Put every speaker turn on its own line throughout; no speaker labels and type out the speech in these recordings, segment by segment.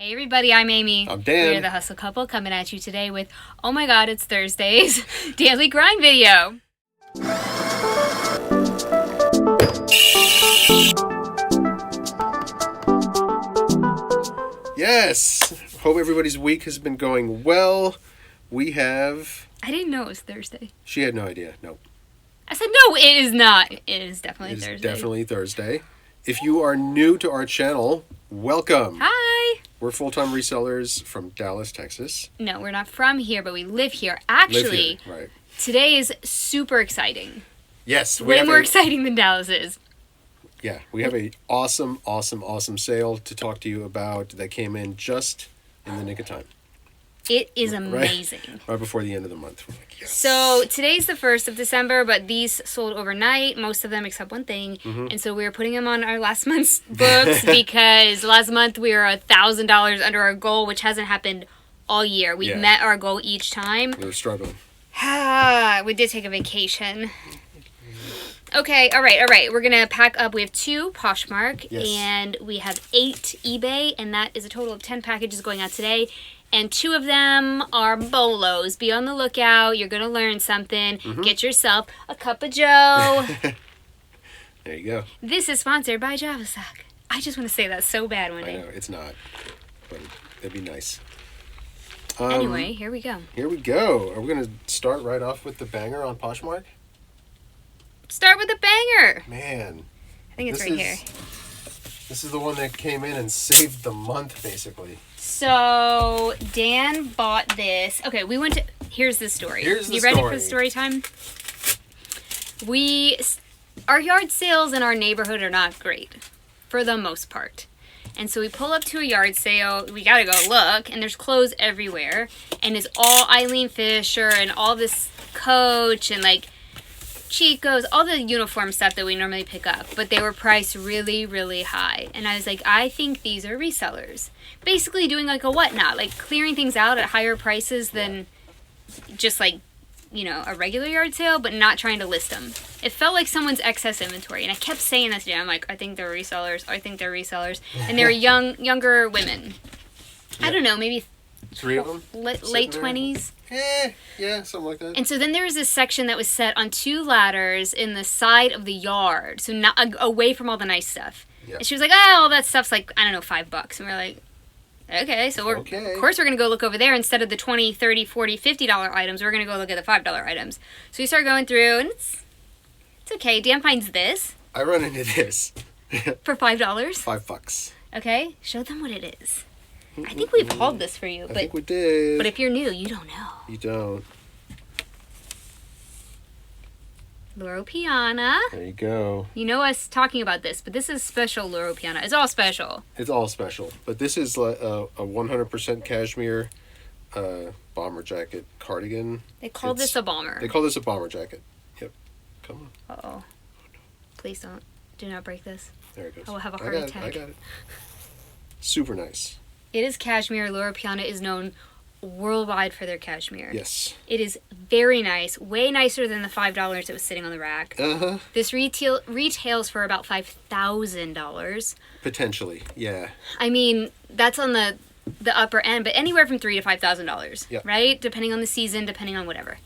Hey everybody, I'm Amy.
I'm Dan.
We're the Hustle Couple coming at you today with, oh my god, it's Thursday's daily grind video.
Yes! Hope everybody's week has been going well. We have...
I didn't know it was Thursday.
She had no idea. No.
I said, no, it is not. It is definitely Thursday.
It is definitely Thursday. If you are new to our channel, welcome.
Hi.
We're full-time resellers from Dallas, Texas.
No, we're not from here, but we live here. Actually,
right.
Today is super exciting.
Yes.
Way more exciting than Dallas is.
Yeah, we have a awesome sale to talk to you about that came in just in the nick of time.
It is amazing.
Right before the end of the month. We're like, yes.
So today's the 1st of December, but these sold overnight, most of them except one thing.
Mm-hmm.
And so we were putting them on our last month's books because last month we were $1,000 under our goal, which hasn't happened all year. We've met our goal each time.
We were struggling.
We did take a vacation. Okay, all right. We're going to pack up. We have 2 Poshmark, and we have 8 eBay, and that is a total of 10 packages going out today. And 2 of them are bolos. Be on the lookout. You're going to learn something. Mm-hmm. Get yourself a cup of joe.
There you go.
This is sponsored by JavaSock. I just want to say that so bad one day.
I know, it's not. But it'd be nice.
Anyway, here we go.
Here we go. Are we going to start right off with the banger on Poshmark?
Start with a banger.
Man.
I think it's right here.
This is the one that came in and saved the month, basically.
So, Dan bought this. Okay, we went to... Here's the story. You ready for the story time? Our yard sales in our neighborhood are not great, for the most part. And so we pull up to a yard sale. We gotta go look, and there's clothes everywhere. And it's all Eileen Fisher and all this Coach and, like, Chico's, all the uniform stuff that we normally pick up, but they were priced really, really high. And I was like, I think these are resellers. Basically doing like a whatnot, like clearing things out at higher prices than just like, you know, a regular yard sale, but not trying to list them. It felt like someone's excess inventory. And I kept saying this to them, I'm like, I think they're resellers. I think they're resellers. And they were younger women. Yeah. I don't know, maybe
3 of them?
Late 20s.
Yeah, something like that.
And so then there was this section that was set on 2 ladders in the side of the yard, so not away from all the nice stuff. Yep. And she was like, all that stuff's like, I don't know, $5. And we're like, okay, so of course we're going to go look over there instead of the $20, $30, $40, $50 items. We're going to go look at the $5 items. So we start going through, and it's okay. Dan finds this.
I run into this.
For $5?
$5.
Okay, show them what it is. I think we've hauled this for you.
I think we did.
But if you're new, you don't know.
You don't.
Loro Piana.
There you go.
You know us talking about this, but this is special Loro Piana. It's all special.
It's all special. But this is a 100% cashmere bomber jacket cardigan.
They call this a bomber.
They call this a bomber jacket. Yep. Come on.
Uh-oh. Oh, no. Please don't. Do not break this.
There it goes.
I will have a heart attack.
I got it. Super nice.
It is cashmere. Loro Piana is known worldwide for their cashmere.
Yes.
It is very nice. Way nicer than the $5 that was sitting on the rack.
Uh-huh.
This retails for about $5,000.
Potentially, yeah.
I mean, that's on the upper end, but anywhere from $3,000 to $5,000.
Yep.
Right? Depending on the season, depending on whatever.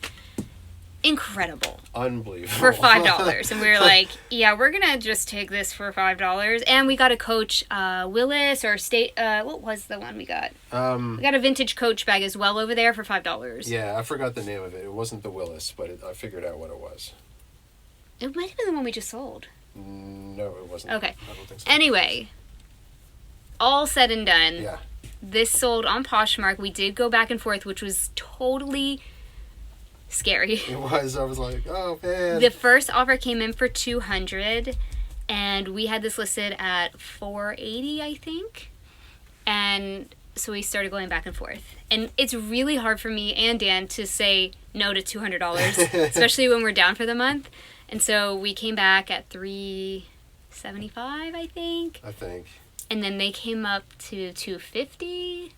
Incredible.
Unbelievable.
For $5. And we were like, yeah, we're going to just take this for $5. And we got a Coach Willis or State, what was the one we got? We got a vintage Coach bag as well over there for $5.
Yeah, I forgot the name of it. It wasn't the Willis, but I figured out what it was.
It might have been the one we just sold.
No, it wasn't.
Okay.
I don't think so.
Anyway, all said and done.
Yeah.
This sold on Poshmark. We did go back and forth, which was totally scary.
It was. I was like, oh man.
The first offer came in for $200, and we had this listed at $480, I think. And so we started going back and forth. And it's really hard for me and Dan to say no to $200, especially when we're down for the month. And so we came back at $375, I think. And then they came up to $250.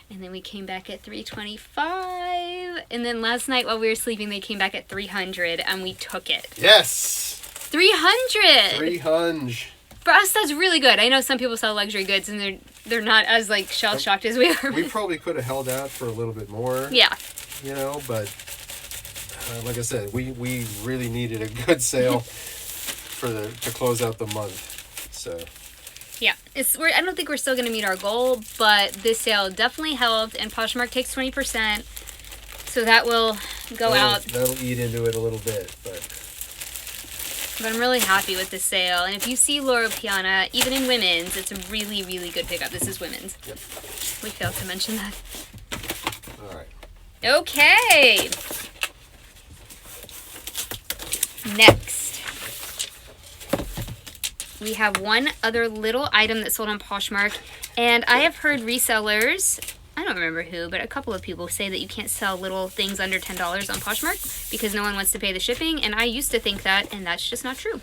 And then we came back at $325. And then last night while we were sleeping, they came back at $300, and we took it.
Yes!
$300!
$300.
For us, that's really good. I know some people sell luxury goods, and they're they're not as like shell shocked as we are.
We probably could have held out for a little bit more.
Yeah.
You know, but like I said, we really needed a good sale to close out the month. So.
Yeah, I don't think we're still going to meet our goal, but this sale definitely helped, and Poshmark takes 20%, so that will go out.
That'll eat into it a little bit, but
I'm really happy with this sale. And if you see Loro Piana, even in women's, it's a really, really good pickup. This is women's.
Yep.
We failed to mention that.
All right.
Okay. Next, we have one other little item that sold on Poshmark, and I have heard resellers, I don't remember who, but a couple of people say that you can't sell little things under $10 on Poshmark because no one wants to pay the shipping, and I used to think that, and that's just not true.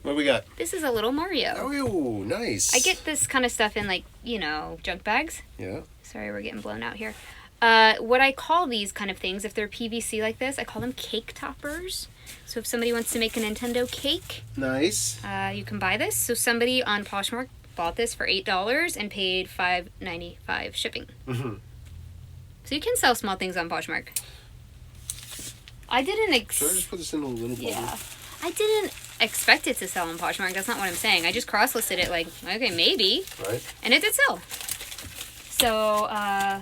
What we got?
This is a little Mario.
Oh, nice.
I get this kind of stuff in, like, you know, junk bags.
Yeah.
Sorry, we're getting blown out here. What I call these kind of things, if they're PVC like this, I call them cake toppers. So if somebody wants to make a Nintendo cake,
nice.
You can buy this. So somebody on Poshmark bought this for $8 and paid $5.95 shipping.
Mm-hmm.
So you can sell small things on Poshmark. I didn't
Should I just put this in a little bottle?
Yeah. I didn't expect it to sell on Poshmark. That's not what I'm saying. I just cross-listed it like, okay, maybe.
Right.
And it did sell. So, I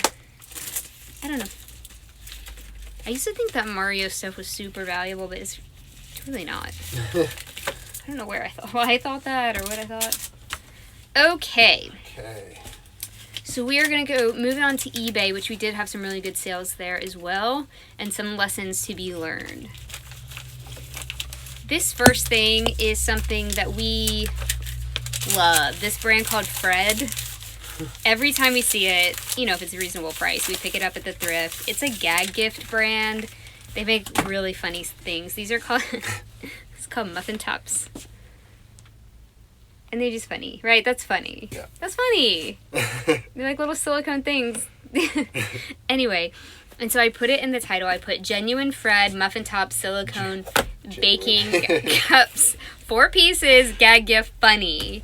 don't know. I used to think that Mario stuff was super valuable, but it's really not. I don't know why I thought that or what I thought. Okay. So we are going to go moving on to eBay, which we did have some really good sales there as well, and some lessons to be learned. This first thing is something that we love. This brand called Fred. Every time we see it, you know, if it's a reasonable price, we pick it up at the thrift. It's a gag gift brand. They make really funny things. These are called, it's called muffin tops. And they're just funny, right? That's funny.
Yeah.
That's funny. They're like little silicone things. Anyway, and so I put it in the title. I put Genuine Fred Muffin Top Silicone Baking Cups. 4 pieces, gag gift, funny.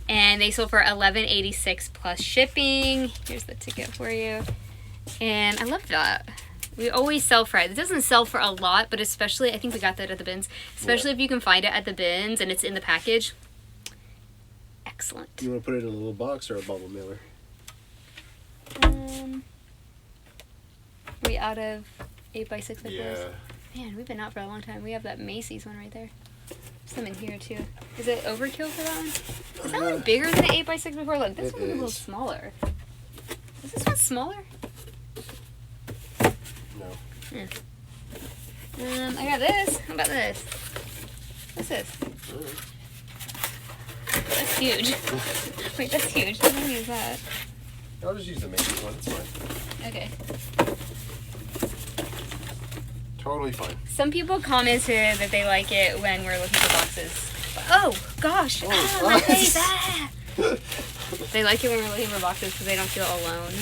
And they sold for $11.86 plus shipping. Here's the ticket for you. And I love that. We always sell Fred. It doesn't sell for a lot, but especially, I think we got that at the bins. Especially if you can find it at the bins and it's in the package. Excellent.
You want to put it in a little box or a bubble mailer?
We out of 8x6 like this?
Yeah.
Man, we've been out for a long time. We have that Macy's one right there. Some in here too. Is it overkill for that one? Is that one bigger than an 8x6 before? Look, this one's a little smaller. Is this one smaller?
No.
I got this. How about this? What's this? That's huge. Wait, that's huge. How many is that?
I'll just use the Macy's one. It's fine.
Okay.
Totally fine.
Some people commented that they like it when we're looking for boxes. Oh, gosh.
Oh,
my face. Ah. They like it when we're looking for boxes because they don't feel alone.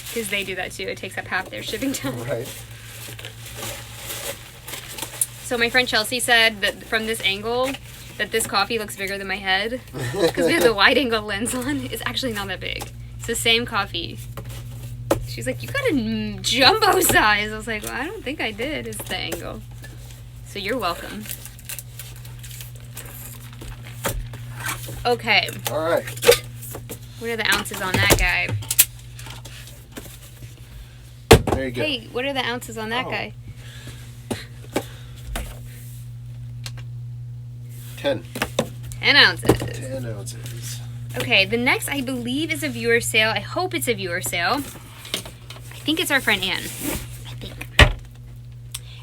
Because they do that too. It takes up half their shipping time.
Right. So
my friend Chelsea said that from this angle, that this coffee looks bigger than my head. Because we have the wide angle lens on. It's actually not that big. It's the same coffee. She's like, you got a jumbo size. I was like, well, I don't think I did. It's the angle. So you're welcome. Okay.
All right.
What are the ounces on that guy?
There you go.
Hey, what are the ounces on that guy?
10.
10 ounces.
10 ounces.
Okay, the next I believe is a viewer sale. I hope it's a viewer sale. I think it's our friend Anne. I think.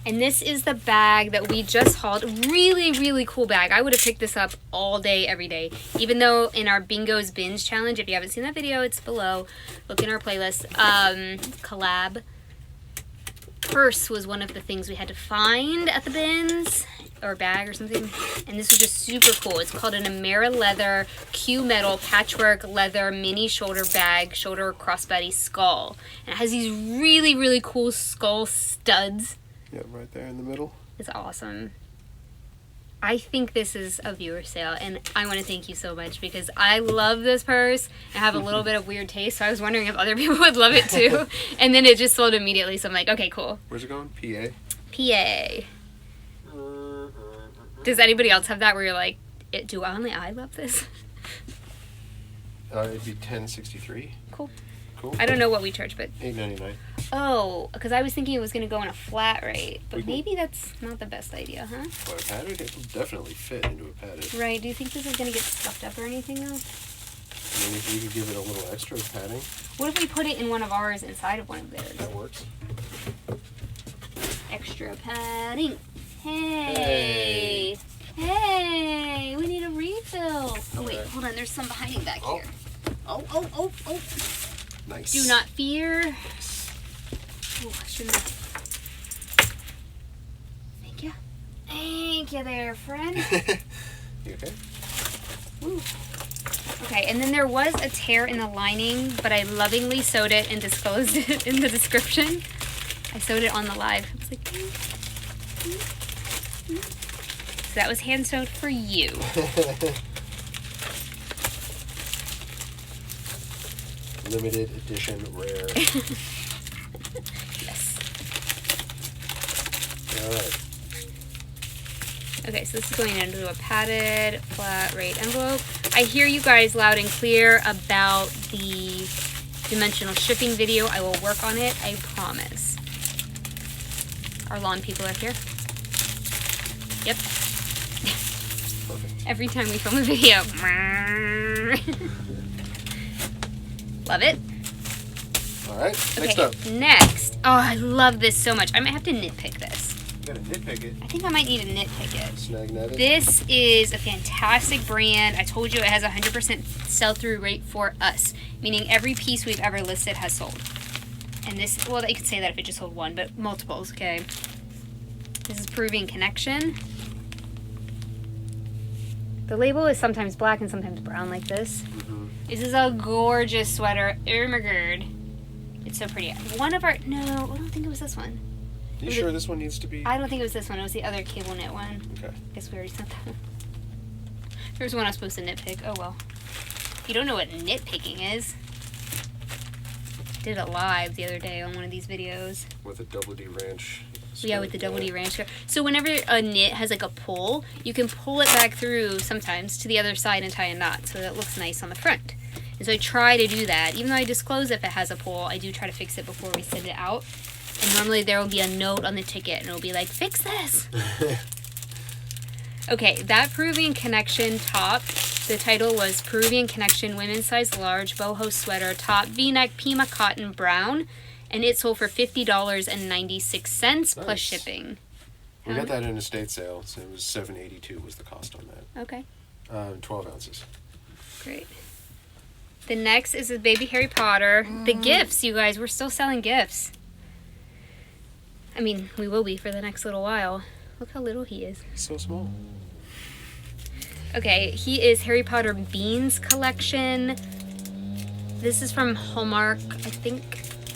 And this is the bag that we just hauled. Really, really cool bag. I would have picked this up all day, every day. Even though in our Bingos Bins challenge, if you haven't seen that video, it's below. Look in our playlist. Collab. Purse was one of the things we had to find at the bins. Or bag or something. And this was just super cool. It's called an Amera Leather Q Metal Patchwork Leather Mini Shoulder Bag Shoulder Crossbody Skull. And it has these really, really cool skull studs.
Yeah, right there in the middle.
It's awesome. I think this is a viewer sale, and I want to thank you so much because I love this purse. I have a little bit of weird taste, so I was wondering if other people would love it too. And then it just sold immediately, so I'm like, okay, cool.
Where's it going? PA?
PA. Does anybody else have that where you're like, do only I love this?
It'd be $10.63.
Cool.
Cool.
I don't know what we charge, but...
$8.99.
Oh, because I was thinking it was going to go on a flat rate, but maybe that's not the best idea, huh?
Well, a padded? It will definitely fit into a padded.
Right. Do you think this is going to get stuffed up or anything, though?
I mean, if we could give it a little extra padding.
What if we put it in one of ours inside of one of theirs?
That works.
Extra padding. Hey. Hey, we need a refill. Oh, wait, hold on. There's some hiding back here. Oh.
Nice.
Do not fear. Oh, I shouldn't have. Thank you. Thank you there, friend.
You okay?
Ooh. Okay, and then there was a tear in the lining, but I lovingly sewed it and disclosed it in the description. I sewed it on the live. It's like, so that was hand sewed for you.
Limited edition rare.
Yes.
Alright.
Okay, so this is going into a padded flat rate envelope. I hear you guys loud and clear about the dimensional shipping video. I will work on it, I promise. Our lawn people are here. Yep.
Perfect.
Every time we film a video. Love it.
Alright,
Okay,
next up.
next. Oh, I love this so much. I might have to nitpick this.
You gotta nitpick it.
I think I might need to nitpick it.
Snag netted.
This is a fantastic brand. I told you it has a 100% sell-through rate for us, meaning every piece we've ever listed has sold. And this, well, you could say that if it just sold one, but multiples, okay? This is Peruvian Connection. The label is sometimes black and sometimes brown like this.
Mm-hmm.
This is a gorgeous sweater. Oh my god. It's so pretty. One of our, no, I don't think it was this one.
You sure this one needs to be?
I don't think it was this one. It was the other cable knit one.
Okay.
I guess we already sent that one. There was one I was supposed to nitpick. Oh well. You don't know what nitpicking is. Did it live the other day on one of these videos.
With a Double D Ranch.
Yeah, with the Double D Ranch. So whenever a knit has like a pull, you can pull it back through sometimes to the other side and tie a knot so that it looks nice on the front. And so I try to do that. Even though I disclose if it has a pull, I do try to fix it before we send it out. And normally there will be a note on the ticket and it'll be like, fix this. Okay, that Peruvian Connection top, the title was Peruvian Connection Women's Size Large Boho Sweater Top V-Neck Pima Cotton Brown. And it sold for $50.96 plus
Nice.
shipping.
We got that in a state sale, so it was $7.82 was the cost on that.
Okay,
12 ounces.
great. The next is the Baby Harry Potter. The gifts, you guys. We're still selling gifts. I mean, we will be for the next little while. Look how little he is.
So small.
Okay, he is Harry Potter Beans collection. This is from Hallmark, I think.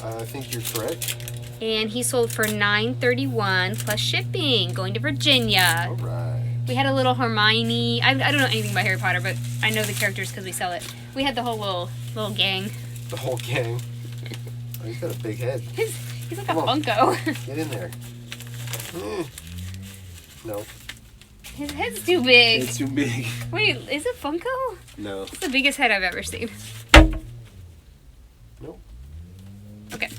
I think you're correct.
And he sold for $9.31 plus shipping, going to Virginia.
All right.
We had a little Hermione. I don't know anything about Harry Potter, but I know the characters because we sell it. We had the whole little gang.
The whole gang. Oh, he's got a big head.
He's like
Come
a
on.
Funko.
Get in there. No.
His head's too big.
It's too big.
Wait, is it Funko?
No.
It's the biggest head I've ever seen.
Nope.
Okay.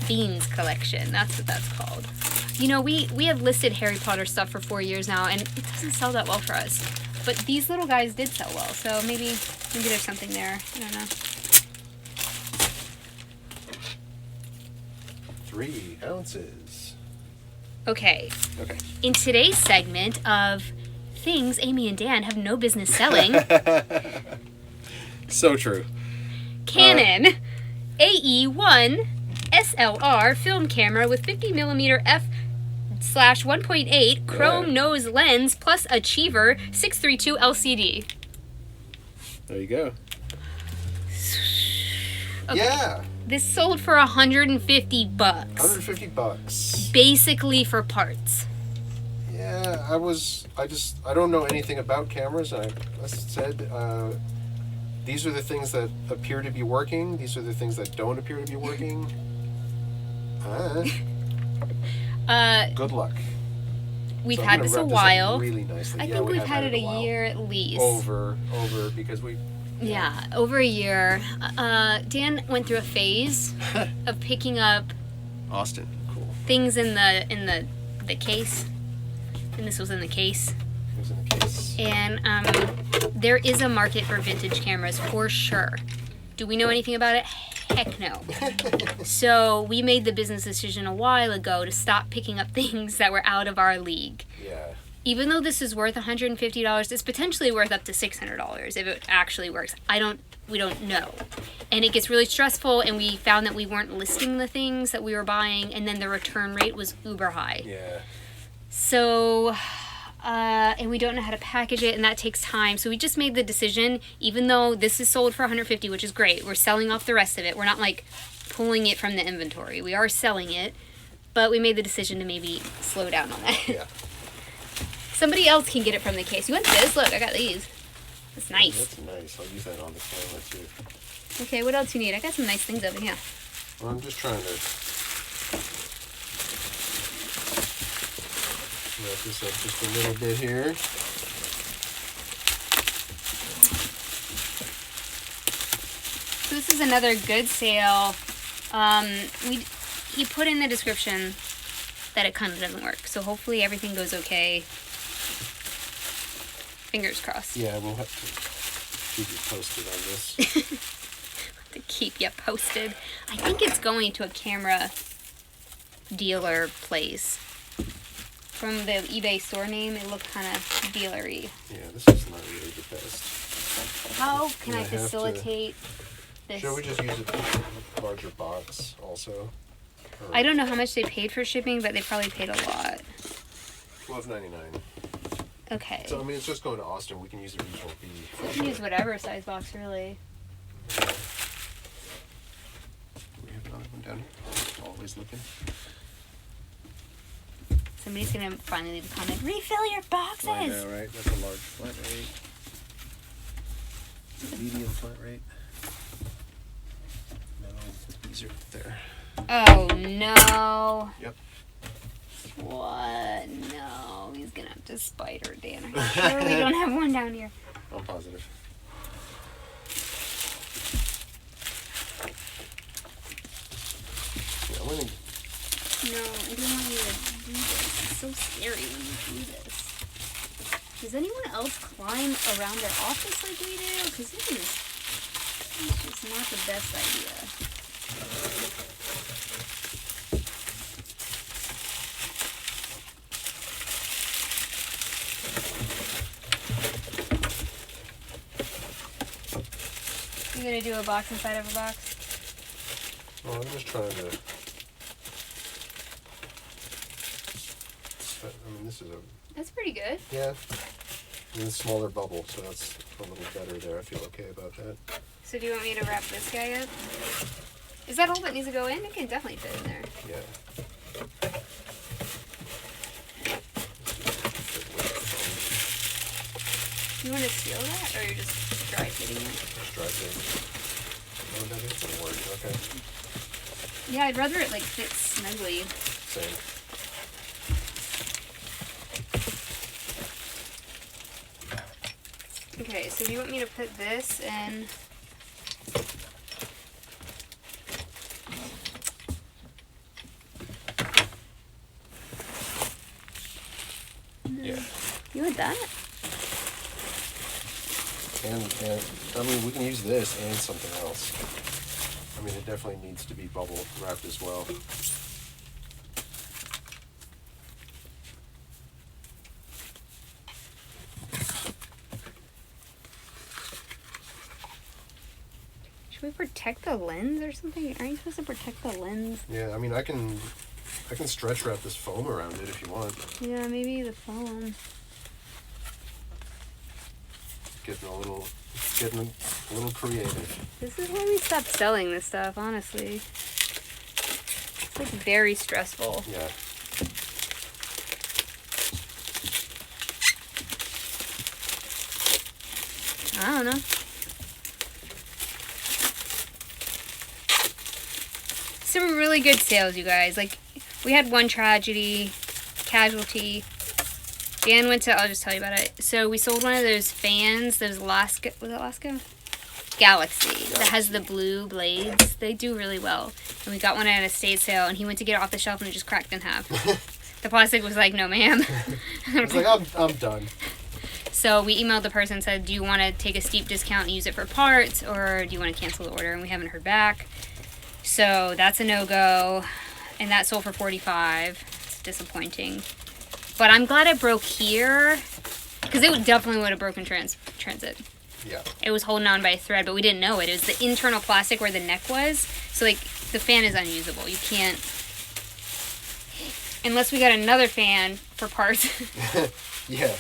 Beans collection. That's what that's called. You know, we have listed Harry Potter stuff for 4 years now, and it doesn't sell that well for us. But these little guys did sell well, so maybe there's something there. I don't know.
3 ounces.
Okay.
Okay.
In today's segment of things Amy and Dan have no business selling,
So true.
Canon AE1 SLR film camera with 50mm f/1.8 chrome nose lens plus Achiever 632 LCD.
There you go.
Okay.
Yeah.
This sold for $150.
$150.
Basically for parts.
Yeah. Yeah, I don't know anything about cameras. I said, these are the things that appear to be working. These are the things that don't appear to be working. Good luck.
We've
So
had this a while.
Really nicely.
I think we've had it a year at least.
Over because we.
Yeah, over a year. Dan went through a phase of picking up
Austin, cool.
things in the case, and this was in the case.
It was in the case.
And there is a market for vintage cameras for sure. Do we know anything about it? Heck no. So we made the business decision a while ago to stop picking up things that were out of our league.
Yeah.
Even though this is worth $150, it's potentially worth up to $600 if it actually works. We don't know. And it gets really stressful, and we found that we weren't listing the things that we were buying, and then the return rate was uber high.
Yeah.
So, and we don't know how to package it, and that takes time. So we just made the decision, even though this is sold for $150, which is great, we're selling off the rest of it. We're not like pulling it from the inventory. We are selling it, but we made the decision to maybe slow down on that.
Yeah.
Somebody else can get it from the case. You want this? Look, I got these. That's nice.
That's nice. I'll use that on the camera too.
Okay, what else you need? I got some nice things over here.
Well, I'm just trying to wrap this up just a little bit here.
So this is another good sale. He put in the description that it kind of doesn't work. So hopefully everything goes okay. Fingers crossed.
Yeah, we'll have to keep you posted on this.
To keep you posted. I think it's going to a camera dealer place. From the eBay store name, it looked kind of dealery.
Yeah, this is not really the best.
How can I facilitate this?
Should we just use a larger box also?
I don't know how much they paid for shipping, but they probably paid a lot.
$12.99.
Okay.
So I mean, it's just going to Austin. We can use a regional B.
You can use whatever size box, really.
We have another one down here. Always looking.
Somebody's gonna finally leave a comment. Refill your boxes.
I know, right? That's a large flat rate. Medium flat rate. No, these are there.
Oh no.
Yep.
What? No, he's gonna have to spider Dan. Are you sure we don't have one down here?
I'm positive. Yeah, I'm gonna...
No, I don't want you to do this. It's so scary when you do this. Does anyone else climb around their office like we do? Because it's just not the best idea. You gonna do a box inside of a box?
Well, I'm just trying to... I mean, this is a...
That's pretty good.
Yeah. I mean, a smaller bubble, so that's a little better there. I feel okay about that.
So do you want me to wrap this guy up? Is that all that needs to go in? It can definitely fit in there.
Yeah.
You want to seal that, or you're just dry fitting it?
Just dry fitting. Oh, that is gonna work. Okay.
Yeah, I'd rather it like fit snugly.
Same.
Okay, so do you want me to put this in?
Yeah.
You want that?
And I mean, we can use this and something else. I mean, it definitely needs to be bubble wrapped as well.
Should we protect the lens or something? Aren't you supposed to protect the lens?
Yeah, I mean, I can stretch wrap this foam around it if you want.
Yeah, maybe the foam.
Getting a little creative.
This is why we stopped selling this stuff, honestly. It's like very stressful.
Yeah.
I don't know. Some really good sales, you guys. Like, we had one casualty. Dan went to, I'll just tell you about it. So we sold one of those fans, those Alaska, was it Alaska? Galaxy, that has the blue blades. They do really well. And we got one at an estate sale, and he went to get it off the shelf, and it just cracked in half. The plastic was like, no, ma'am.
I was like, I'm done.
So we emailed the person and said, do you want to take a steep discount and use it for parts, or do you want to cancel the order? And we haven't heard back. So that's a no-go. And that sold for $45. It's disappointing. But I'm glad it broke here, because it definitely would have broken transit.
Yeah.
It was holding on by a thread, but we didn't know it. It was the internal plastic where the neck was. So, like, the fan is unusable. You can't... Unless we got another fan for parts.
Yeah.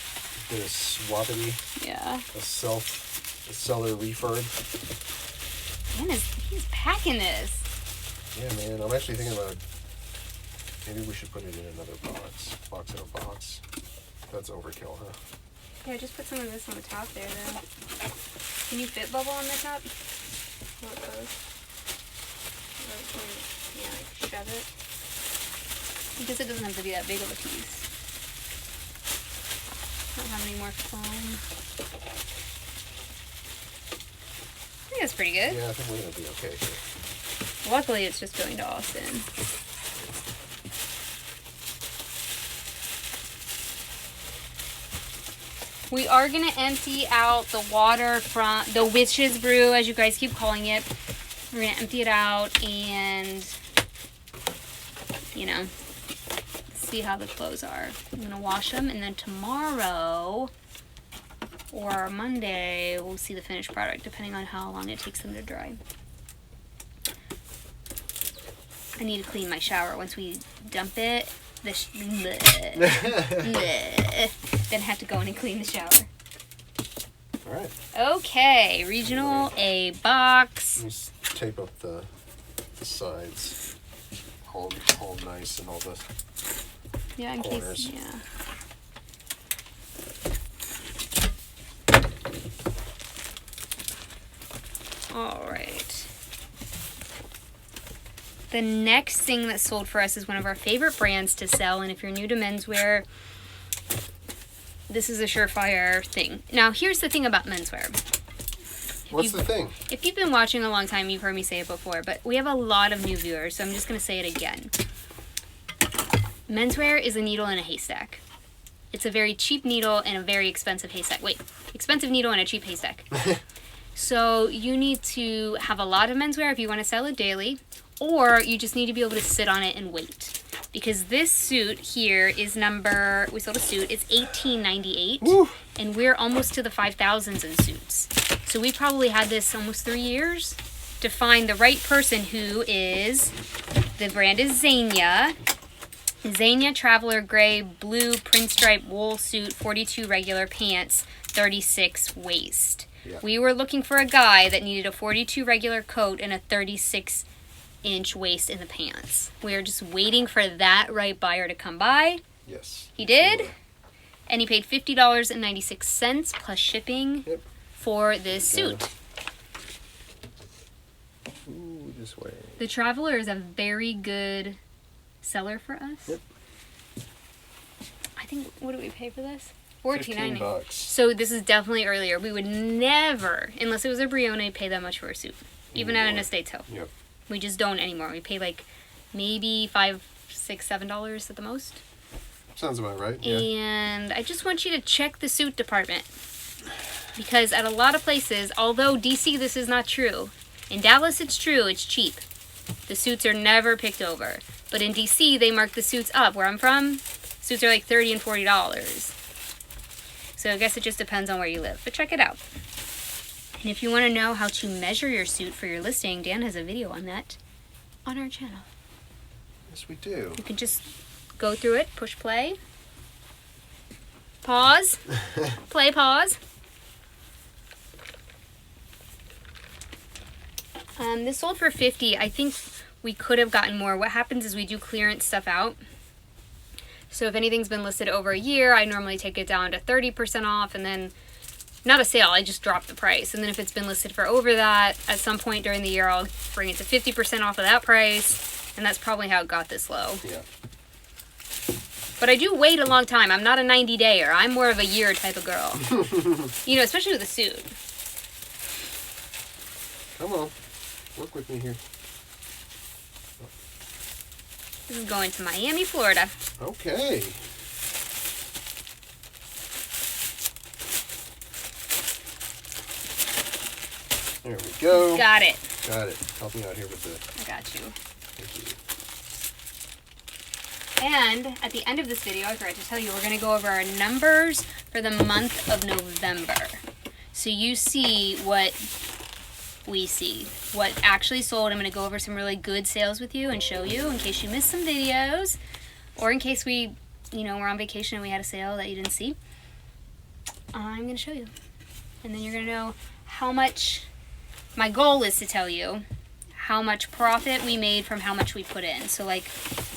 Did a swappity.
Yeah.
A seller refurb.
Man, he's packing this.
Yeah, man. I'm actually thinking about... Maybe we should put it in another box. Box in a box. That's overkill, huh?
Yeah, just put some of this on the top there, though. Can you fit bubble on the top? How it goes? Yeah, like shove it. Because it doesn't have to be that big of a piece. Don't have any more foam. I think that's pretty good.
Yeah, I think we're going to be okay here.
Luckily, it's just going to Austin. We are going to empty out the water from the witch's brew, as you guys keep calling it. We're going to empty it out and, you know, see how the clothes are. I'm going to wash them, and then tomorrow or Monday, we'll see the finished product, depending on how long it takes them to dry. I need to clean my shower once we dump it. Then have to go in and clean the shower.
All right.
Okay, regional A box.
Let me tape up the sides, all nice, and all the
Yeah, in
corners.
case. Yeah. All right. The next thing that sold for us is one of our favorite brands to sell, and if you're new to menswear, this is a surefire thing. Now, here's the thing about menswear.
What's the thing?
If you've been watching a long time, you've heard me say it before, but we have a lot of new viewers, so I'm just going to say it again. Menswear is a needle in a haystack. It's a very cheap needle and a very expensive haystack. Wait, expensive needle and a cheap haystack. So you need to have a lot of menswear if you want to sell it daily, or you just need to be able to sit on it and wait. Because this suit here is we sold a suit, it's $18.98,
Woo.
and we're almost to the 5,000s in suits. So we probably had this almost 3 years to find the right person the brand is Zegna. Zegna Traveler Gray Blue Print Stripe Wool Suit, 42 regular pants, 36 waist.
Yeah.
We were looking for a guy that needed a 42 regular coat and a 36-inch waist in the pants. We are just waiting for that right buyer to come by.
Yes.
He did. And he paid $50.96 plus shipping for this suit.
Ooh, this way.
The Traveler is a very good seller for us.
Yep.
I think, what do we pay for this? $14.90.
$15.
So this is definitely earlier. We would never, unless it was a Brioni, pay that much for a suit. Even at an estate sale.
Yep.
We just don't anymore. We pay like maybe $5, $6, $7 at the most.
Sounds about right. Yeah.
And I just want you to check the suit department. Because at a lot of places, although DC this is not true, in Dallas it's true, it's cheap. The suits are never picked over. But in DC they mark the suits up. Where I'm from, suits are like $30 and $40. So I guess it just depends on where you live. But check it out. And if you want to know how to measure your suit for your listing, Dan has a video on that on our channel.
Yes, we do.
You can just go through it, push play, pause, play, pause. This sold for $50. I think we could have gotten more. What happens is we do clearance stuff out. So if anything's been listed over a year, I normally take it down to 30% off, and then not a sale, I just drop the price. And then if it's been listed for over that, at some point during the year, I'll bring it to 50% off of that price. And that's probably how it got this low.
Yeah.
But I do wait a long time. I'm not a 90-dayer. I'm more of a year type of girl. You know, especially with a suit.
Come on. Work with me here.
This is going to Miami, Florida.
Okay. There we go.
Got it.
Got it. Help me out here with the...
I got you.
Thank you.
And at the end of this video, I forgot to tell you, we're going to go over our numbers for the month of November. So you see what we see, what actually sold. I'm going to go over some really good sales with you and show you in case you missed some videos, or in case we, you know, we're on vacation and we had a sale that you didn't see. I'm going to show you. And then you're going to know how much, my goal is to tell you how much profit we made from how much we put in. So like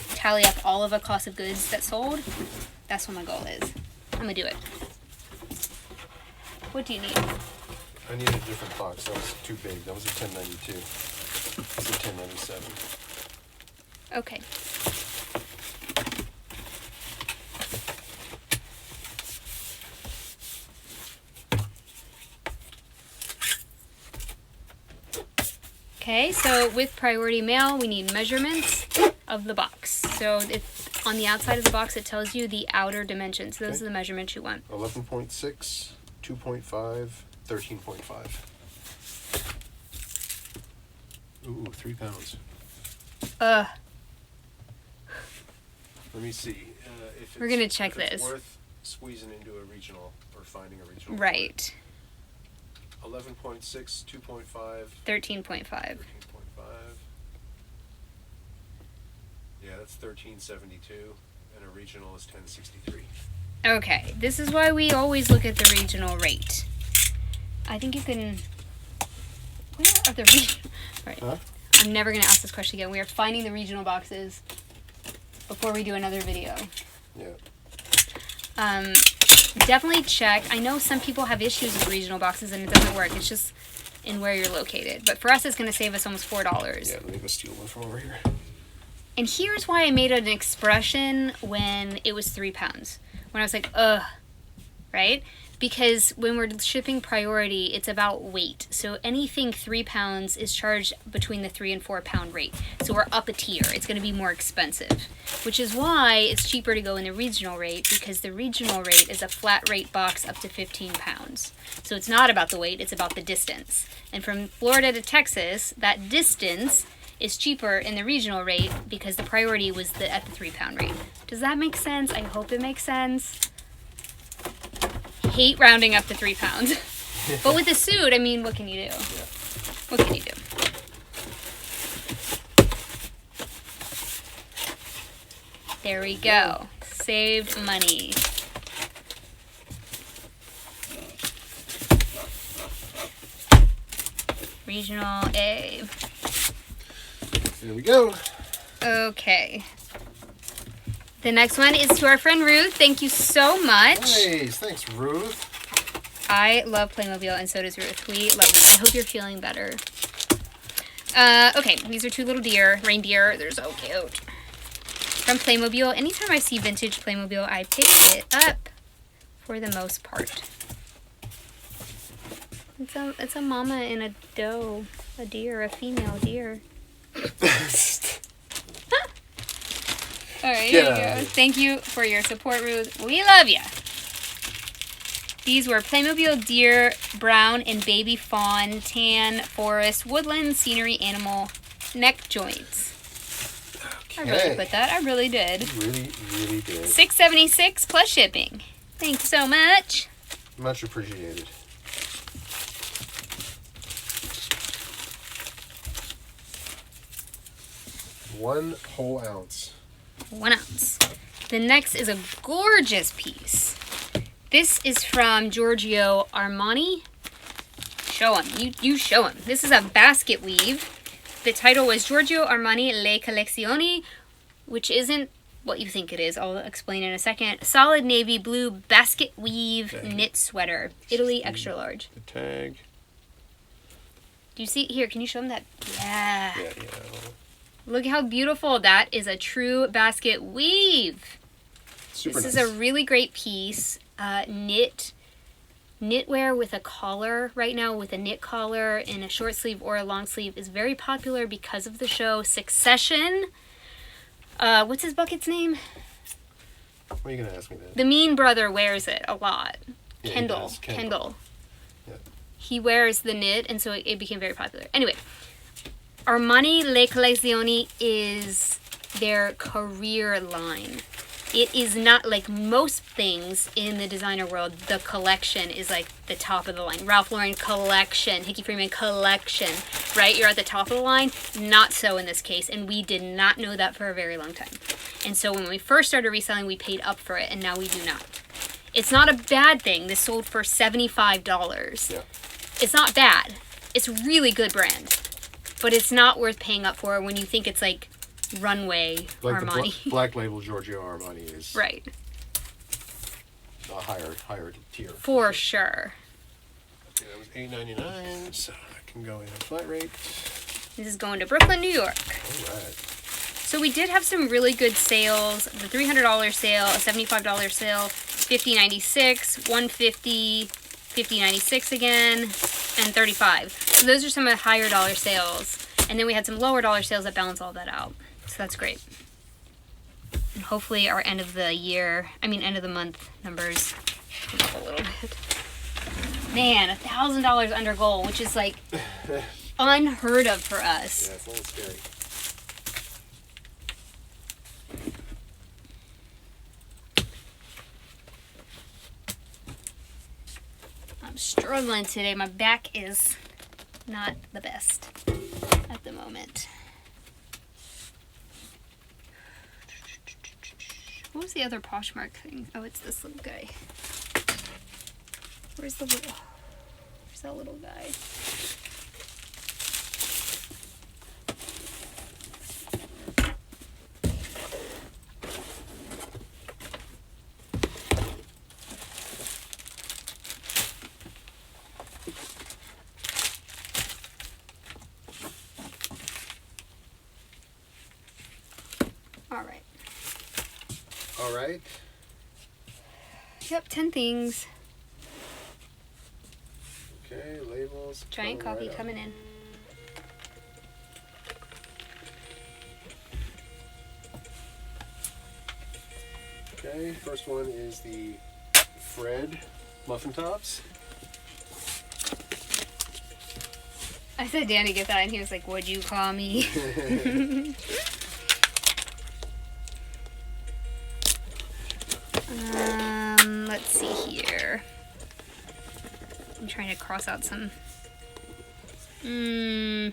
tally up all of the cost of goods that sold. That's what my goal is. I'm going to do it. What do you need?
I need a different box. That was too big. That was a 1092. It's a 1097.
Okay. Okay, so with priority mail, we need measurements of the box. So if on the outside of the box, it tells you the outer dimensions. Those are the measurements you want.
11.6, 2.5, 13.5. Ooh, 3 pounds.
Ugh.
Let me see. If
We're gonna check this.
Worth squeezing into a regional or finding a regional.
Right.
11.6, 2.5,
13.5.
13.5. Yeah, that's 1372, and a regional is 1063.
Okay, this is why we always look at the regional rate. I think you can... Where are the regional... Right.
Huh?
I'm never going to ask this question again. We are finding the regional boxes before we do another video.
Yeah.
Definitely check. I know some people have issues with regional boxes and it doesn't work. It's just in where you're located. But for us, it's going to save us almost $4.
Yeah, let me go steal one from over here.
And here's why I made an expression when it was 3 pounds. When I was like, ugh, right? Because when we're shipping priority, it's about weight. So anything 3 pounds is charged between the 3 and 4 pound rate. So we're up a tier. It's going to be more expensive, which is why it's cheaper to go in the regional rate, because the regional rate is a flat rate box up to 15 pounds. So it's not about the weight, it's about the distance. And from Florida to Texas, that distance is cheaper in the regional rate because the priority was at the 3 pound rate. Does that make sense? I hope it makes sense. Hate rounding up to 3 pounds. But with the suit, I mean, what can you do?
Yeah.
What can you do? There we go. Saved money. Regional A.
There we go.
Okay. The next one is to our friend Ruth. Thank you so much.
Nice. Thanks, Ruth.
I love Playmobil, and so does Ruth. We love them. I hope you're feeling better. Okay, these are 2 little reindeer. They're so cute. From Playmobil. Anytime I see vintage Playmobil, I pick it up for the most part. It's a mama and a doe. A deer, a female deer. All right, here you go. Thank you for your support, Ruth. We love you. These were Playmobil deer, brown, and baby fawn, tan, forest, woodland, scenery, animal, neck joints. Okay. I really put that. I really did.
You really did.
$6.76 plus shipping. Thanks so much.
Much appreciated. One whole ounce.
1 ounce. The next is a gorgeous piece. This is from Giorgio Armani. Show him. You show him. This is a basket weave. The title was Giorgio Armani Le Collezioni, which isn't what you think it is. I'll explain in a second. Solid navy blue basket weave knit sweater. Italy extra large.
The tag.
Do you see here? Can you show them that? Yeah.
Yeah.
Look how beautiful that is. A true basket weave.
Super
This
nice.
is a really great piece. Knitwear with a collar right now, with a knit collar in a short sleeve or a long sleeve, is very popular because of the show Succession. What's his bucket's name?
Why are you gonna ask me that?
The mean brother wears it a lot.
Yeah, he
Kendall.
does. Kendall. Yeah.
He wears the knit, and so it became very popular. Anyway, Armani Le Collezioni is their career line. It is not like most things in the designer world. The collection is like the top of the line. Ralph Lauren collection, Hickey Freeman collection, right? You're at the top of the line. Not so in this case, and we did not know that for a very long time. And so when we first started reselling, we paid up for it, and now we do not. It's not a bad thing. This sold for $75.
Yeah.
It's not bad. It's a really good brand, but it's not worth paying up for when you think it's like runway
Like
Armani.
the black label Giorgio Armani is
Right.
a higher tier.
For sure.
Okay, that was $8.99, so that can go in a flat rate.
This is going to Brooklyn, New York.
All right.
So we did have some really good sales. The $300 sale, a $75 sale, $50.96, $150, $50.96 again, and $35. So those are some of the higher dollar sales. And then we had some lower dollar sales that balance all that out. So that's great. And hopefully our end of the month numbers come up a little bit. Man, $1,000 under goal, which is like unheard of for us.
Yeah, it's a little scary.
I'm struggling today. My back is not the best at the moment. What was the other Poshmark thing? Oh, it's this little guy. Where's that little guy?
All right.
Yep, 10 things.
Okay, labels.
Giant
coming
coffee
right up.
coming in.
Okay, first one is the Fred muffin tops.
I said Danny get that, and he was like, "What'd you call me?" Let's see here. I'm trying to cross out some. Do you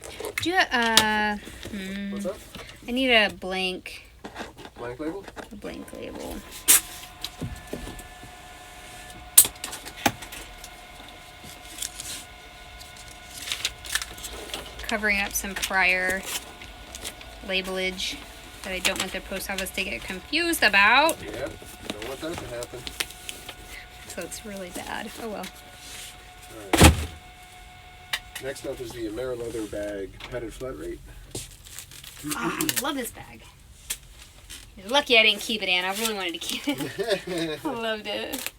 What's up?
I need a blank
Blank label?
label. Covering up some prior labelage that I don't want the post office to get confused about.
Yep. Don't want that to happen.
So it's really bad. Oh well.
Alright. Next up is the AmeriLeather bag padded flat rate.
Oh, I love this bag. You're lucky I didn't keep it, Anne. I really wanted to keep it. I loved it.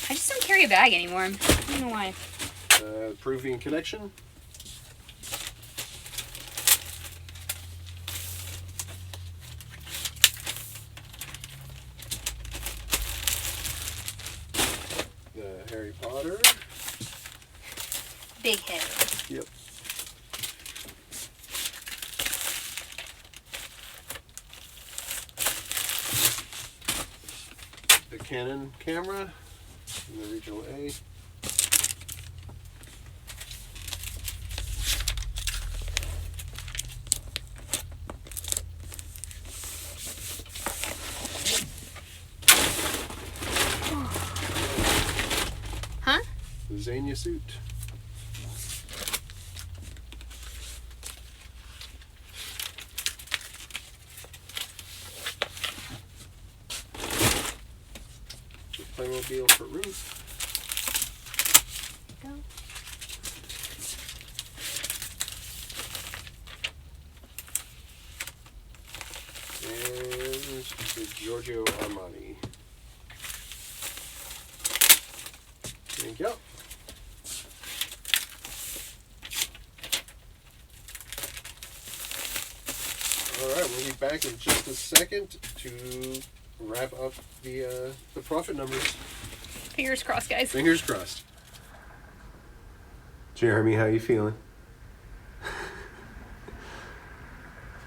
I just don't carry a bag anymore. I don't know why.
Peruvian Connection. The Harry Potter.
Big head.
Yep. The Canon camera in the Regional A.
Huh?
The Xenia suit. Playmobil for Ruth.
Go.
And the Giorgio Armani. There you go. Alright, we'll be back in just a second to wrap up the profit numbers.
Fingers crossed, guys.
Fingers crossed. Jeremy, how you feeling?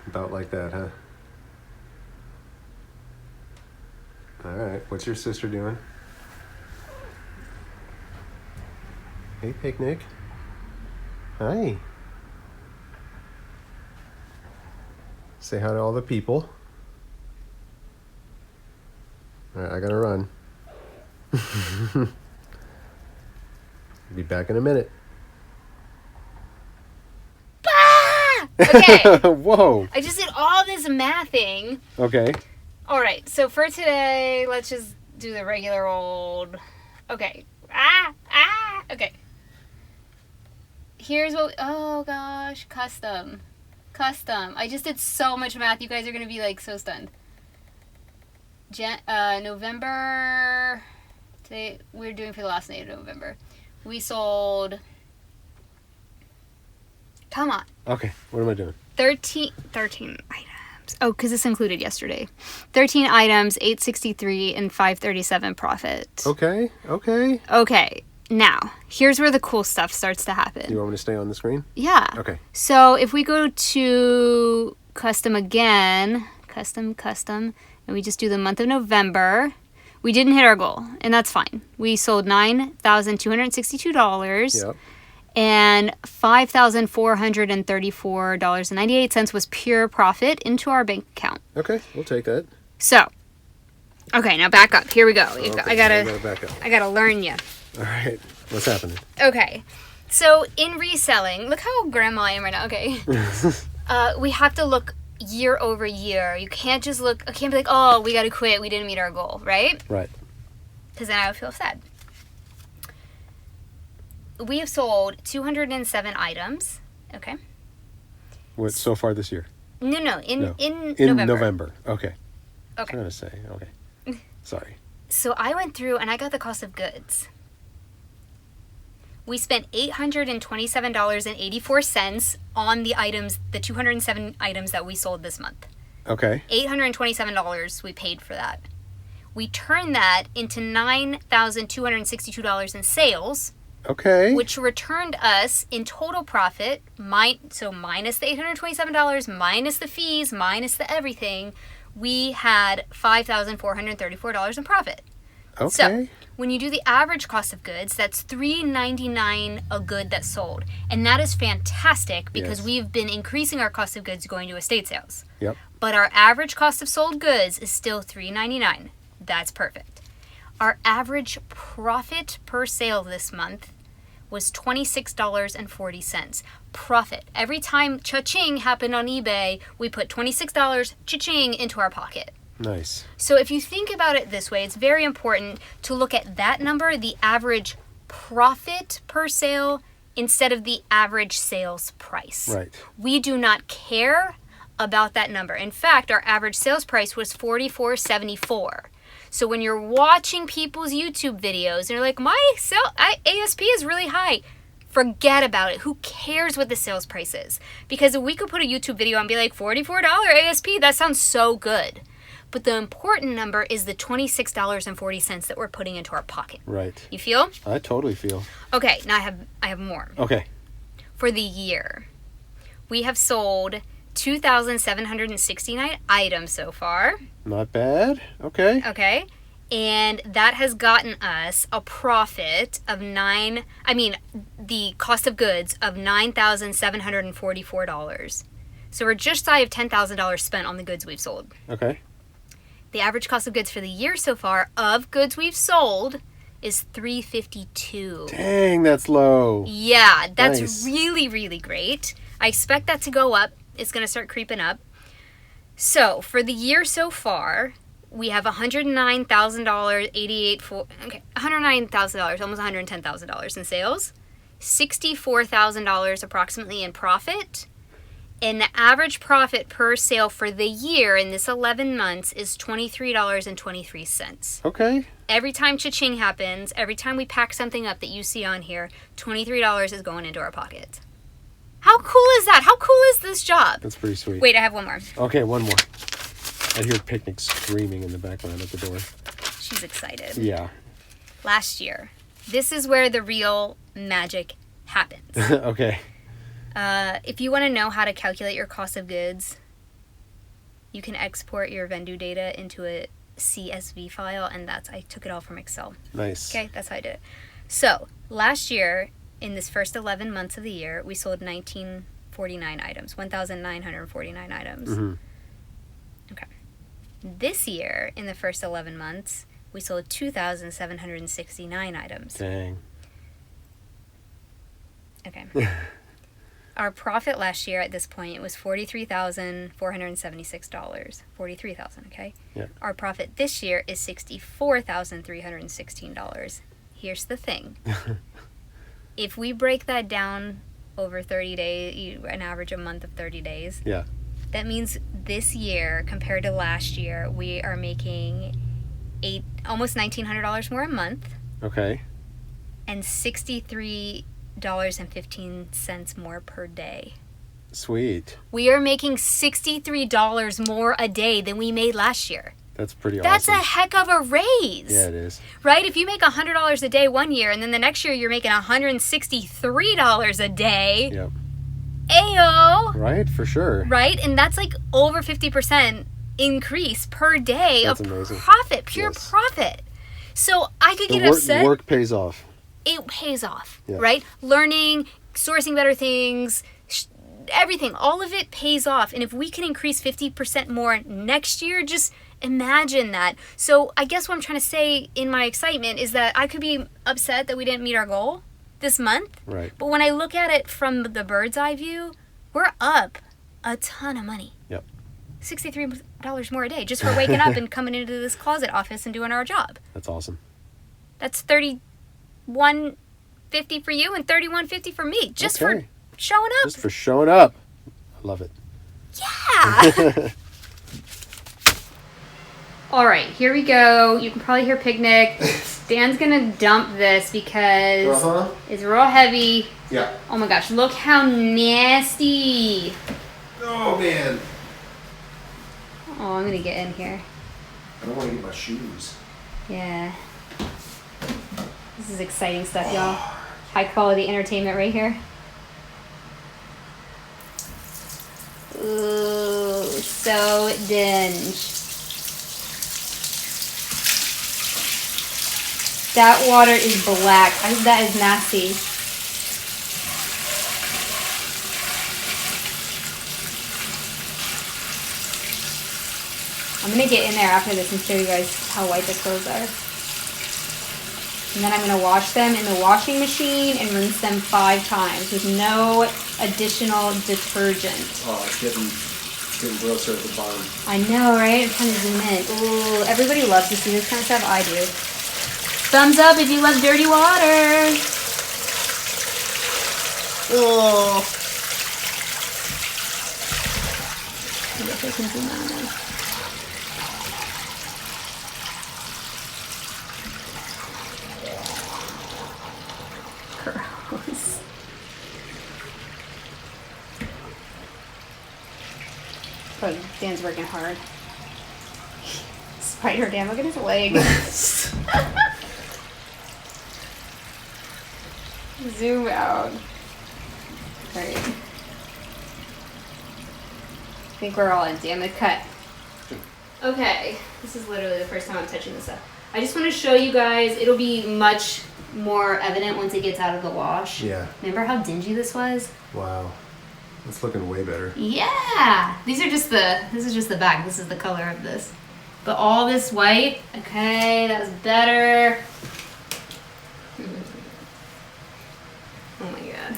About like that, huh? Alright, what's your sister doing? Hey, Picnic. Hi. Say hi to all the people. Alright, I gotta run. Be back in a minute.
Ah! Okay.
Whoa.
I just did all this mathing.
Okay.
All right, so for today, let's just do the regular old. Okay. Okay. Here's what. Oh gosh, custom. I just did so much math. You guys are gonna be like so stunned. November. Today we're doing for the last night of November. We sold. Come on.
Okay, what am I doing?
13 items. Oh, because this included yesterday. 13 items, 863 and 537 profit.
Okay.
Okay. Now, here's where the cool stuff starts to happen.
You want me to stay on the screen?
Yeah.
Okay.
So if we go to custom again, custom, and we just do the month of November, we didn't hit our goal, and that's fine. We sold $9,262.
Yep.
And $5,434.98 was pure profit into our bank account.
Okay, we'll take that.
So, okay, now back up. Here we go.
Okay,
I gotta
back up.
I gotta learn you.
All right, what's happening?
Okay, so in reselling, look how grandma I am right now. Okay, we have to look year over year. You can't just look. I can't be like, oh, we gotta quit. We didn't meet our goal, right?
Right.
Because then I would feel sad. We have sold 207 items. Okay.
What so far this year?
No. In
November. Okay. I was trying to say. Okay. Sorry.
So I went through and I got the cost of goods. We spent $827.84 on the items, the 207 items that we sold this month.
Okay.
$827 we paid for that. We turned that into $9,262 in sales.
Okay.
Which returned us in total profit, so minus the $827, minus the fees, minus the everything, we had $5,434 in profit.
Okay.
So when you do the average cost of goods, that's $3.99 a good that's sold. And that is fantastic because we've been increasing our cost of goods going to estate sales.
Yep.
But our average cost of sold goods is still $3.99. That's perfect. Our average profit per sale this month was $26.40. Profit. Every time cha-ching happened on eBay, we put $26 cha-ching into our pocket.
Nice.
So if you think about it this way, it's very important to look at that number, the average profit per sale, instead of the average sales price.
Right.
We do not care about that number. In fact, our average sales price was $44.74. So when you're watching people's YouTube videos and you're like, my ASP is really high, forget about it. Who cares what the sales price is? Because we could put a YouTube video and be like, $44 ASP, that sounds so good. But the important number is the $26.40 that we're putting into our pocket.
Right.
You feel?
I totally feel.
Okay, now I have more.
Okay.
For the year, we have sold 2,769 items so far.
Not bad. Okay.
Okay. And that has gotten us a profit of the cost of goods of $9,744. So we're just shy of $10,000 spent on the goods we've sold.
Okay.
The average cost of goods for the year so far of goods we've sold is $352.
Dang, that's low.
Yeah, that's
nice.
Really, really great. I expect that to go up. It's going to start creeping up. So for the year so far, we have $109,000, $109,000, almost $110,000 in sales, $64,000 approximately in profit, and the average profit per sale for the year in this 11 months is $23.23.
Okay.
Every time cha-ching happens, every time we pack something up that you see on here, $23 is going into our pocket. How cool is that? How cool is this job?
That's pretty sweet.
Wait, I have one more.
Okay, one more. I hear Picnic screaming in the background at the door.
She's excited.
Yeah.
Last year. This is where the real magic happens.
Okay.
If you want to know how to calculate your cost of goods, you can export your vendor data into a CSV file, and I took it all from Excel.
Nice.
Okay, that's how I did it. So, last year, in this first 11 months of the year, we sold 1,949 items, 1,949 items.
Mm-hmm.
Okay. This year, in the first 11 months, we sold 2,769 items.
Dang.
Okay. Our profit last year at this point was $43,476. $43,000, okay?
Yeah.
Our profit this year is $64,316. Here's the thing. If we break that down over 30 days, an average a month of 30 days,
yeah,
that means this year compared to last year, we are making almost $1,900 more a month.
Okay.
And $63.15 more per day.
Sweet.
We are making $63 more a day than we made last year.
That's pretty
That's
awesome.
a heck of a raise.
Yeah, it is.
Right? If you make $100 a day one year and then the next year you're making $163 a day.
Yep.
Ayo.
Right, for sure.
Right? And that's like over 50% increase per day
That's
of
amazing.
profit, pure
Yes.
profit. So I could get upset.
Work pays off.
It pays off,
Yeah.
right? Learning, sourcing better things, everything, all of it pays off. And if we can increase 50% more next year, just imagine that. So I guess what I'm trying to say in my excitement is that I could be upset that we didn't meet our goal this month.
Right.
But when I look at it from the bird's eye view, we're up a ton of money.
Yep.
$63 more a day just for waking up and coming into this closet office and doing our job.
That's awesome.
That's $31.50 for you and $31.50 for me, just for showing up.
Just for showing up. I love it.
Yeah. All right, here we go. You can probably hear Picnic. Dan's gonna dump this because it's real heavy.
Yeah.
Oh my gosh, look how nasty.
Oh man.
Oh, I'm gonna get in here.
I don't want to get my shoes.
Yeah. This is exciting stuff, y'all. High quality entertainment right here. Ooh, so dinge. That water is black. That is nasty. I'm gonna get in there after this and show you guys how white the clothes are. And then I'm gonna wash them in the washing machine and rinse them 5 times with no additional detergent.
Oh, it's getting grosser at the bottom.
I know, right? I'm trying to zoom in. Ooh, everybody loves to see this kind of stuff. I do. Thumbs up if you love dirty water. Oh. I guess I can zoom out now. Gross. Oh, Dan's working hard. Spider, Dan, look at his leg. Zoom out. Alright. I think we're all in. Damn it, cut. Okay, this is literally the first time I'm touching this up. I just want to show you guys, it'll be much more evident once it gets out of the wash.
Yeah.
Remember how dingy this was?
Wow. It's looking way better.
Yeah! This is just the back. This is the color of this. But all this white, okay, that was better. Oh my god.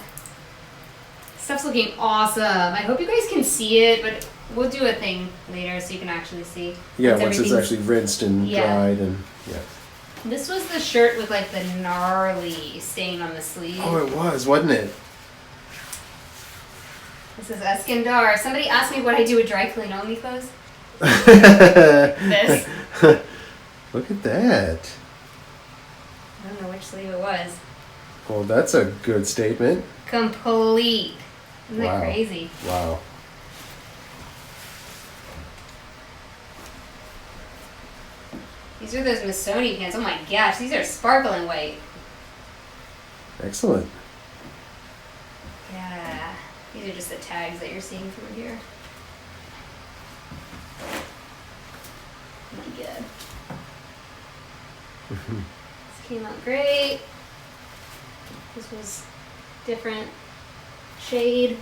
Stuff's stuff's looking awesome. I hope you guys can see it, but we'll do a thing later so you can actually see.
Yeah, once it's actually rinsed and dried and yeah.
This was the shirt with like the gnarly stain on the sleeve.
Oh, it was, wasn't it?
This is Eskandar. Somebody asked me what I do with dry clean only clothes. This.
Look at that.
I don't know which sleeve it was.
Well, that's a good statement.
Complete. Isn't that crazy?
Wow.
These are those Missoni pants. Oh my gosh, these are sparkling white.
Excellent.
Yeah. These are just the tags that you're seeing through here. Oh my god. This came out great. This was different shade.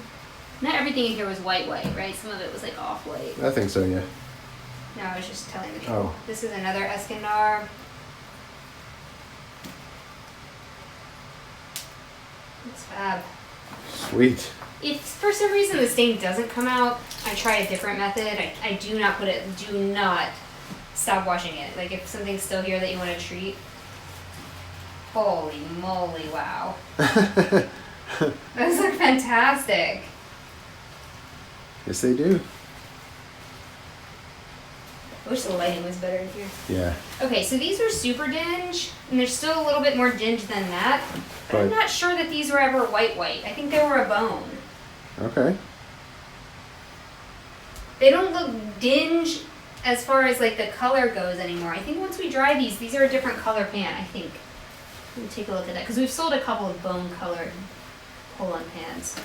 Not everything in here was white, right? Some of it was like off-white.
I think so, yeah.
No, I was just telling the people.
Oh.
This is another Eskandar. It's fab.
Sweet.
If for some reason the stain doesn't come out, I try a different method. I do not stop washing it. Like if something's still here that you want to treat. Holy moly, wow. Those look fantastic.
Yes, they do.
I wish the lighting was better in here.
Yeah.
Okay, so these are super dinge, and there's still a little bit more dinge than that. But I'm not sure that these were ever white. I think they were a bone.
Okay.
They don't look dinge as far as like the color goes anymore. I think once we dry these are a different color pant, I think. Let me take a look at that, because we've sold a couple of bone colored pull-on pants.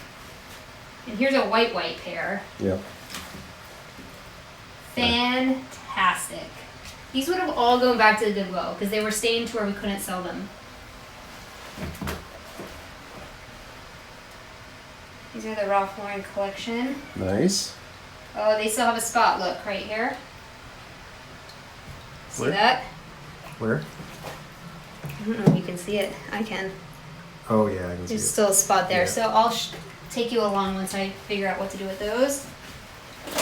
And here's a white pair.
Yep.
Fantastic. These would have all gone back to the Goodwill because they were stained to where we couldn't sell them. These are the Ralph Lauren collection.
Nice.
Oh, they still have a spot. Look, right here. See that?
Where?
I don't know if you can see it. I can.
Oh, yeah, I can see it.
There's still a spot there.
Yeah.
So I'll take you along once I figure out what to do with those.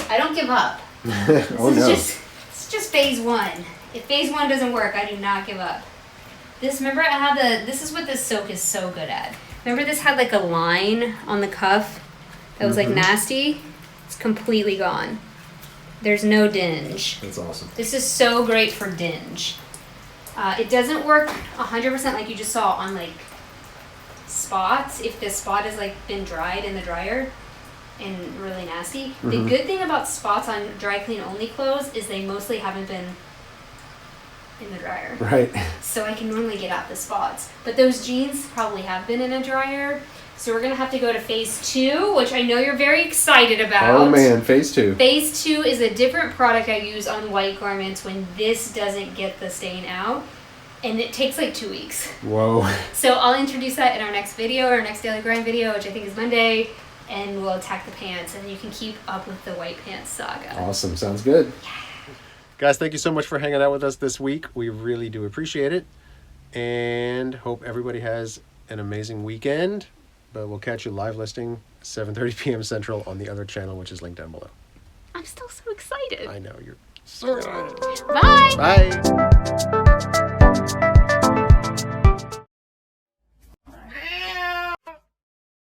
I don't give up. It's just phase one. If phase one doesn't work, I do not give up. This is what this soak is so good at. Remember this had like a line on the cuff that was like nasty? It's completely gone. There's no dinge.
That's awesome.
This is so great for dinge. It doesn't work 100% like you just saw on like spots if the spot has like been dried in the dryer and really nasty. The good thing about spots on dry clean only clothes is they mostly haven't been in the dryer.
Right.
So I can normally get out the spots. But those jeans probably have been in a dryer. So we're going to have to go to phase 2, which I know you're very excited about.
Oh man, phase 2.
Phase 2 is a different product I use on white garments when this doesn't get the stain out. And it takes like 2 weeks.
Whoa.
So I'll introduce that in our next video, our next daily grind video, which I think is Monday. And we'll attack the pants, and you can keep up with the white pants saga.
Awesome. Sounds good. Guys, thank you so much for hanging out with us this week. We really do appreciate it. And hope everybody has an amazing weekend. But we'll catch you live listing 7:30 p.m. Central on the other channel, which is linked down below.
I'm still so excited.
I know. You're so excited.
Bye.
Bye.